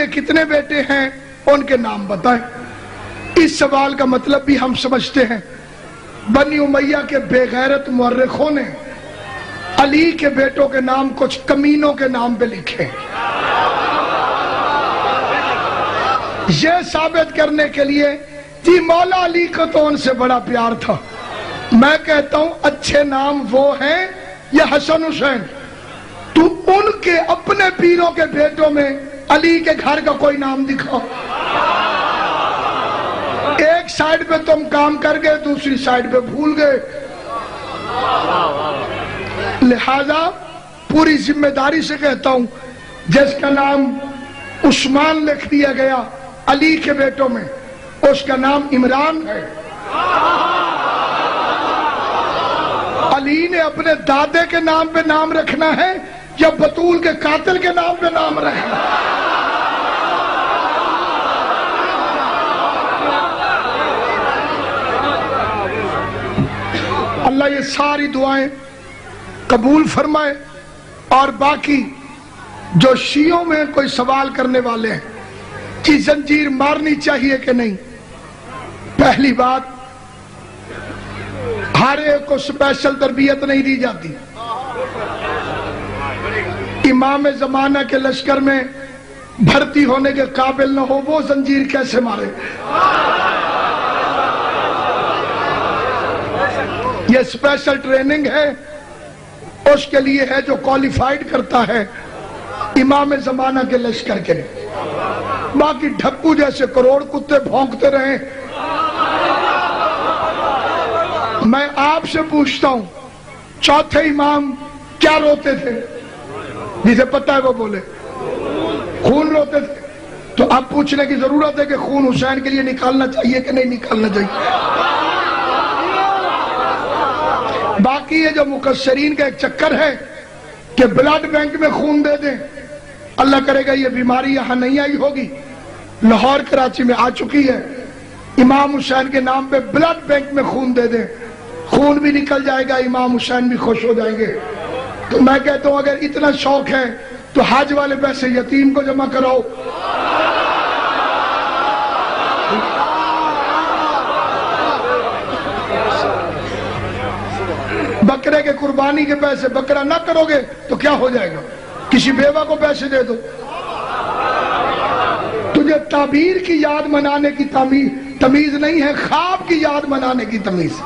کے کتنے بیٹے ہیں ان کے نام بتائیں۔ اس سوال کا مطلب بھی ہم سمجھتے ہیں۔ بنی امیہ کے بے غیرت مورخوں نے علی کے بیٹوں کے نام کچھ کمینوں کے نام پہ لکھے، یہ ثابت کرنے کے لیے کہ مولا علی کو تو ان سے بڑا پیار تھا۔ میں کہتا ہوں اچھے نام وہ ہیں یا حسن حسین؟ تو ان کے اپنے پیروں کے بیٹوں میں علی کے گھر کا کوئی نام دکھاؤ۔ ایک سائیڈ پہ تم کام کر گئے، دوسری سائیڈ پہ بھول گئے۔ لہذا پوری ذمہ داری سے کہتا ہوں، جس کا نام عثمان لکھ دیا گیا علی کے بیٹوں میں، اس کا نام عمران ہے۔ علی نے اپنے دادے کے نام پہ نام رکھنا ہے یا بطول کے قاتل کے نام پہ نام رکھنا ہے؟ اللہ یہ ساری دعائیں قبول فرمائے۔ اور باقی جو شیعوں میں کوئی سوال کرنے والے ہیں کہ زنجیر مارنی چاہیے کہ نہیں، پہلی بات، ہر ایک کو سپیشل تربیت نہیں دی جاتی۔ امام زمانہ کے لشکر میں بھرتی ہونے کے قابل نہ ہو وہ زنجیر کیسے مارے؟ یہ سپیشل ٹریننگ ہے، اس کے لیے ہے جو کوالیفائیڈ کرتا ہے امام زمانہ کے لشکر کے لیے۔ باقی ڈھکو جیسے کروڑ کتے بھونکتے رہیں۔ میں آپ سے پوچھتا ہوں، چوتھے امام کیا روتے تھے؟ جسے پتہ ہے وہ بولے۔ خون روتے تھے۔ تو اب پوچھنے کی ضرورت ہے کہ خون حسین کے لیے نکالنا چاہیے کہ نہیں نکالنا چاہیے؟ باقی یہ جو مقصرین کا ایک چکر ہے کہ بلڈ بینک میں خون دے دیں، اللہ کرے گا یہ بیماری یہاں نہیں آئی ہوگی، لاہور کراچی میں آ چکی ہے۔ امام حسین کے نام پہ بلڈ بینک میں خون دے دیں، خون بھی نکل جائے گا، امام حسین بھی خوش ہو جائیں گے۔ تو میں کہتا ہوں اگر اتنا شوق ہے تو حج والے پیسے یتیم کو جمع کراؤ۔ بکرے کے قربانی کے پیسے بکرا نہ کرو گے تو کیا ہو جائے گا؟ کسی بیوہ کو پیسے دے دو۔ تجھے تعبیر کی یاد منانے کی تمیز نہیں ہے، خواب کی یاد منانے کی تمیز۔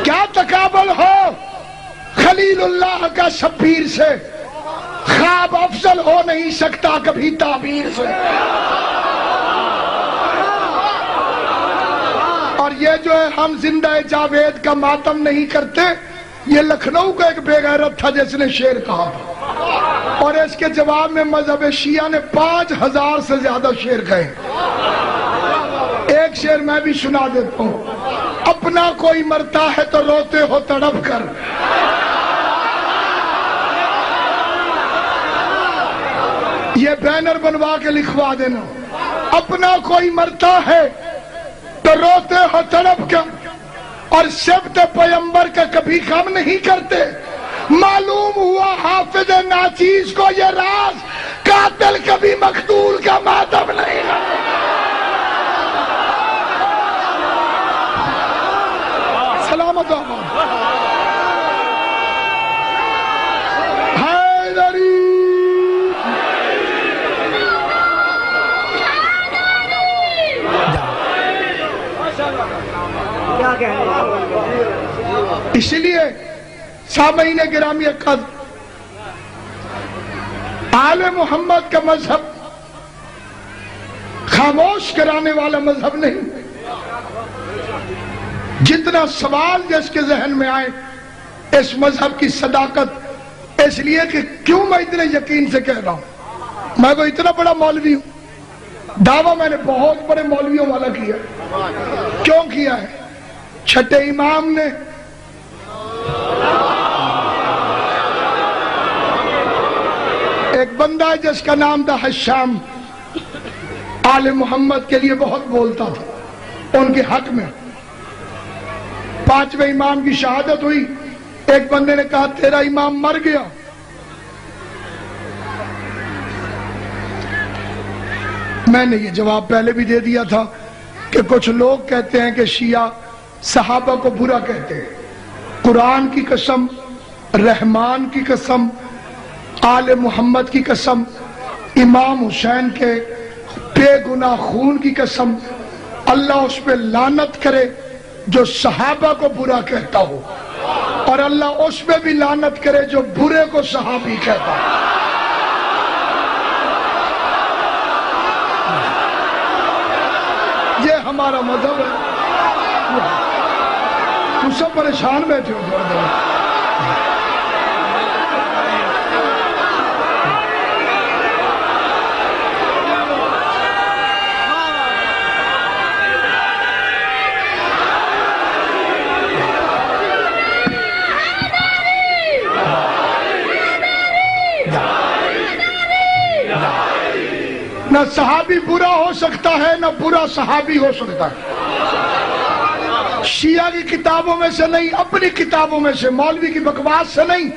کیا تقابل ہو خلیل اللہ کا شبیر سے؟ خواب افضل ہو نہیں سکتا کبھی تعبیر سے۔ اور یہ جو ہے ہم زندہ جاوید کا ماتم نہیں کرتے، یہ لکھنؤ کا ایک بے غیرت تھا جس نے شعر کہا تھا، اور اس کے جواب میں مذہب شیعہ نے 5000 سے زیادہ شعر کہے۔ ایک شعر میں بھی سنا دیتا ہوں، اپنا کوئی مرتا ہے تو روتے ہو تڑپ کر، یہ بینر بنوا کے لکھوا دینا، اپنا کوئی مرتا ہے تو روتے ہو تڑپ کر، اور شبت پیمبر کا کبھی غم نہیں کرتے۔ معلوم ہوا حافظ ناچیز کو یہ راز، قاتل کبھی مقتول کا ماتم نہیں کرتے۔ سلامت آباد حیدری۔ اس لیے سامعین گرامی قدر، آل محمد کا مذہب خاموش کرانے والا مذہب نہیں۔ جتنا سوال جس کے ذہن میں آئے اس مذہب کی صداقت، اس لیے کہ کیوں میں اتنے یقین سے کہہ رہا ہوں، میں کوئی اتنا بڑا مولوی ہوں، دعویٰ میں نے بہت بڑے مولویوں والا کیا۔ کیوں کیا ہے؟ چھٹے امام نے ایک بندہ ہے جس کا نام تھا حشام، آل محمد کے لیے بہت بولتا تھا ان کے حق میں۔ 5ویں امام کی شہادت ہوئی، ایک بندے نے کہا تیرا امام مر گیا، میں نے یہ جواب پہلے بھی دے دیا تھا کہ کچھ لوگ کہتے ہیں کہ شیعہ صحابہ کو برا کہتے ہیں. قرآن کی قسم، رحمان کی قسم، آل محمد کی قسم، امام حسین کے بے گناہ خون کی قسم، اللہ اس پہ لعنت کرے جو صحابہ کو برا کہتا ہو، اور اللہ اس پہ بھی لعنت کرے جو برے کو صحابی کہتا ہو. یہ ہمارا مذہب ہے. تم سب پریشان بیٹھے ہو تھوڑا دیر. نہ صحابی برا ہو سکتا ہے نہ برا صحابی ہو سکتا ہے. شیعہ کی کتابوں میں سے نہیں، اپنی کتابوں میں سے، مولوی کی بکواس سے نہیں،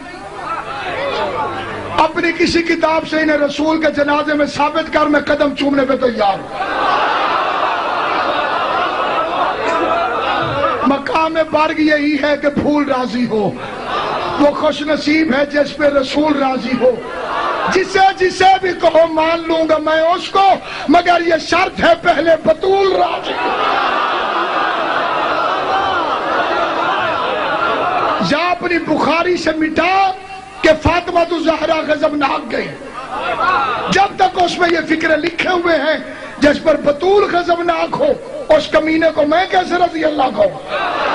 اپنی کسی کتاب سے انہیں رسول کے جنازے میں ثابت کر، میں قدم چومنے پہ تیار ہوں. مقام برگ یہی ہے کہ پھول راضی ہو. وہ خوش نصیب ہے جس پہ رسول راضی ہو. جسے بھی کہو مان لوں گا میں اس کو، مگر یہ شرط ہے پہلے بطول راضی. یا اپنی بخاری سے مٹا کہ فاطمہ الزہرا غضبناک گئی. جب تک اس میں یہ فکرے لکھے ہوئے ہیں جس پر بطول غضبناک ہو، اس کمینے کو میں کیسے رضی اللہ کہوں؟